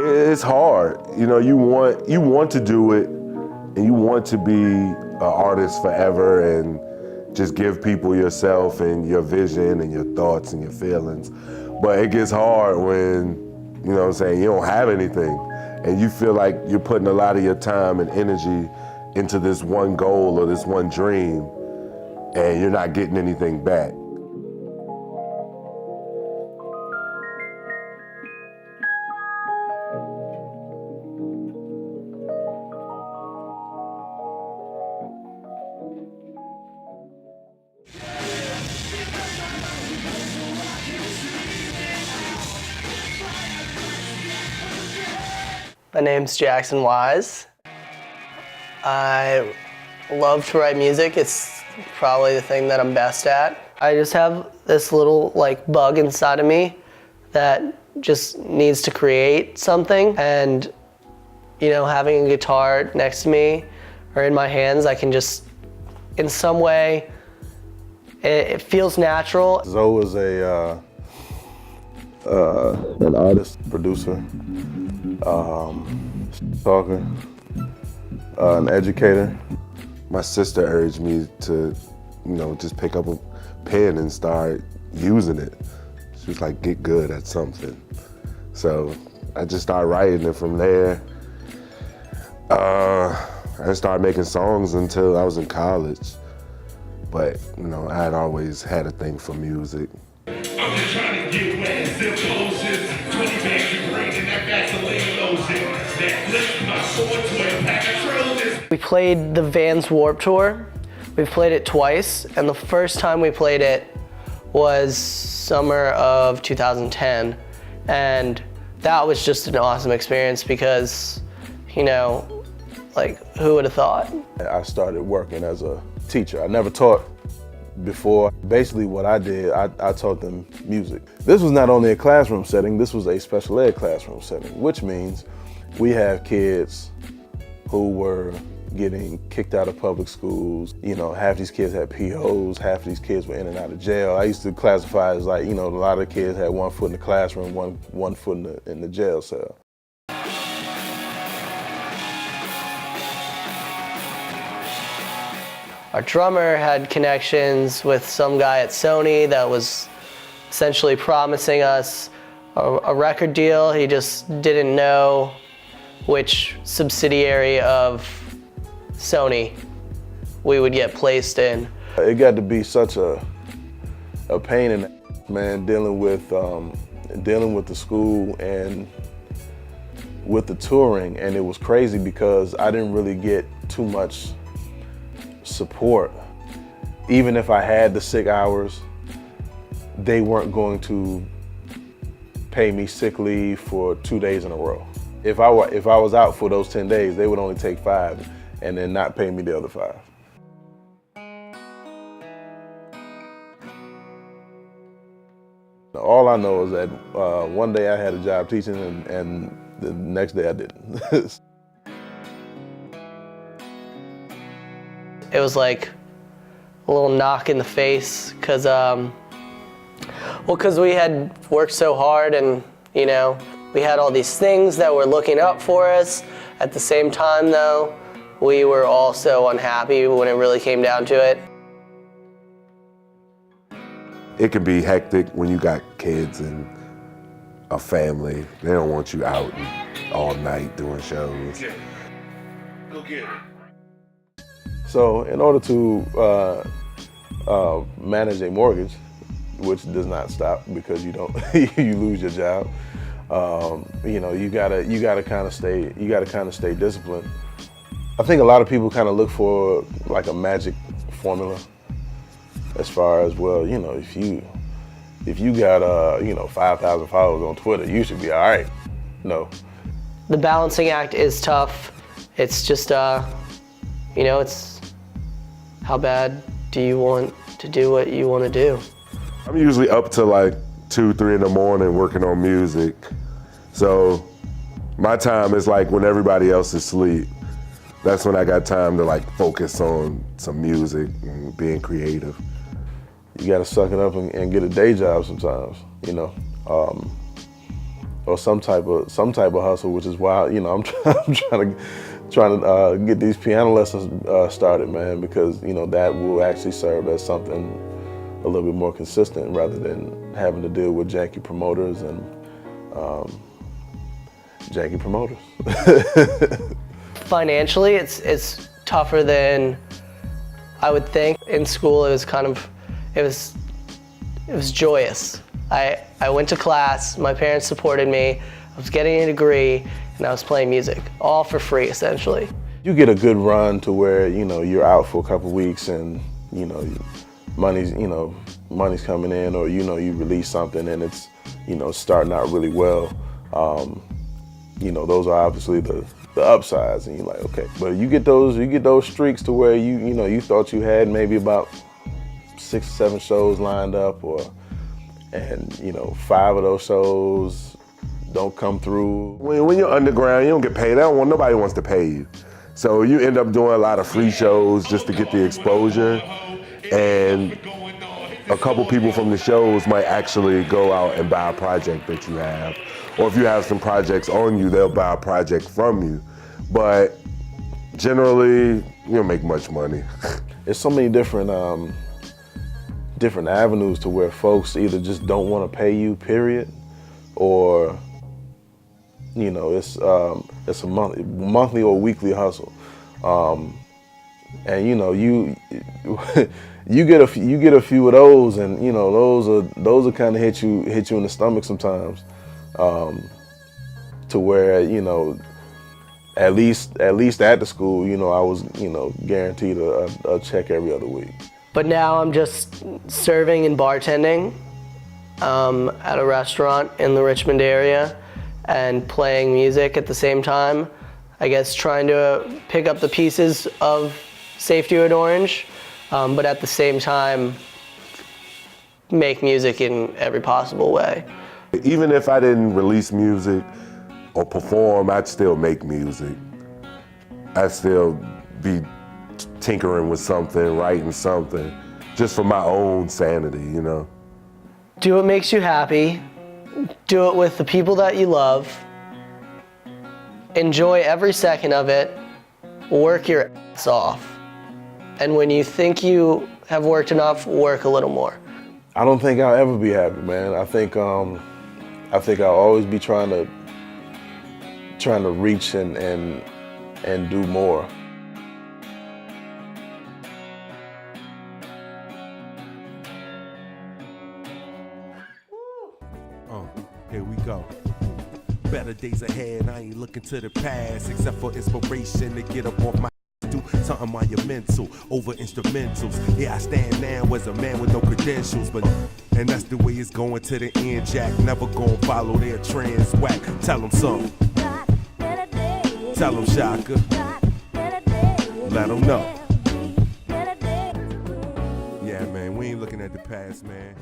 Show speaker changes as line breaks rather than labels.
It's hard. You know, you want to do it, and you want to be an artist forever and just give people yourself and your vision and your thoughts and your feelings. But it gets hard when, you know what I'm saying, you don't have anything and you feel like you're putting a lot of your time and energy into this one goal or this one dream and you're not getting anything back.
My name's Jackson Wise. I love to write music. It's probably the thing that I'm best at. I just have this little bug inside of me that just needs to create something, and having a guitar next to me or in my hands, I can just, in some way, it feels natural.
Zoe is an artist, producer, talker, an educator.
My sister urged me to, just pick up a pen and start using it. She was like, get good at something. So I just started writing it from there. I didn't start making songs until I was in college. But, I had always had a thing for music.
I'm just trying to get wet, zip closes, 20 bags of green and that Vaseline lotion. That lift my 412 pack of Trojan.
We played the Vans Warped Tour. We've played it twice, and the first time we played it was summer of 2010. And that was just an awesome experience because, who would have thought?
I started working as a teacher. I never taught before. Basically what I did, I taught them music. This was not only a classroom setting, this was a special ed classroom setting, which means we have kids who were getting kicked out of public schools. Half these kids had POs, half of these kids were in and out of jail. I used to classify as a lot of kids had one foot in the classroom, one foot in the jail cell.
Our drummer had connections with some guy at Sony that was essentially promising us a record deal. He just didn't know which subsidiary of Sony we would get placed in.
It got to be such a pain in the man, dealing with the school and with the touring, and it was crazy because I didn't really get too much support. Even if I had the sick hours, they weren't going to pay me sick leave for 2 days in a row. If I was out for those 10 days, they would only take 5 and then not pay me the other 5. All I know is that one day I had a job teaching and the next day I didn't.
It was like a little knock in the face because we had worked so hard and, we had all these things that were looking up for us. At the same time, though, we were also unhappy when it really came down to it.
It can be hectic when you got kids and a family. They don't want you out all night doing shows.
Go get it.
So in order to manage a mortgage, which does not stop because you lose your job, you gotta kind of stay disciplined. I think a lot of people kind of look for like a magic formula, as far as, well, if you got 5,000 followers on Twitter, you should be all right. No.
The balancing act is tough. It's just it's how bad do you want to do what you want to do?
I'm usually up to 2, 3 in the morning working on music. So my time is when everybody else is asleep. That's when I got time to focus on some music and being creative.
You gotta suck it up and get a day job sometimes, or some type of hustle, which is why, you know, I'm trying to get these piano lessons started, man, because, you know, that will actually serve as something a little bit more consistent rather than having to deal with janky promoters and janky promoters.
Financially, it's tougher than I would think. In school, it was joyous. I went to class, my parents supported me, I was getting a degree, and I was playing music, all for free, essentially.
You get a good run to where, you know, you're out for a couple weeks and, you know, money's coming in, or, you know, you release something and it's, you know, starting out really well. You know, those are obviously the upsides, and you're like, okay. But you get those streaks to where you thought you had maybe about 6 or 7 shows lined up, and you know, 5 of those shows don't come through.
When you're underground, you don't get paid. Nobody wants to pay you. So you end up doing a lot of free shows just to get the exposure. And a couple people from the shows might actually go out and buy a project that you have. Or if you have some projects on you, they'll buy a project from you. But generally, you don't make much money.
There's so many different avenues to where folks either just don't want to pay you, period, or, you know, it's a monthly or weekly hustle, and you know, you get a few of those, and you know, those are kind of hit you in the stomach sometimes, to where, you know, at least at the school, you know, I was, you know, guaranteed a check every other week.
But now I'm just serving and bartending at a restaurant in the Richmond area and playing music at the same time. I guess trying to pick up the pieces of Safety with Orange, but at the same time make music in every possible way.
Even if I didn't release music or perform, I'd still make music. I'd still be tinkering with something, writing something, just for my own sanity, you know.
Do what makes you happy. Do it with the people that you love. Enjoy every second of it. Work your ass off. And when you think you have worked enough, work a little more.
I don't think I'll ever be happy, man. I think I'll always be trying to reach and do more.
Here we go. Better days ahead, I ain't looking to the past, except for inspiration to get up off my do something monumental over instrumentals. Yeah, I stand now as a man with no credentials, but and that's the way it's going to the end, Jack. Never gonna follow their trends, whack. Tell them something. Tell them, Shaka. Let them know. Yeah, man, we ain't looking at the past, man.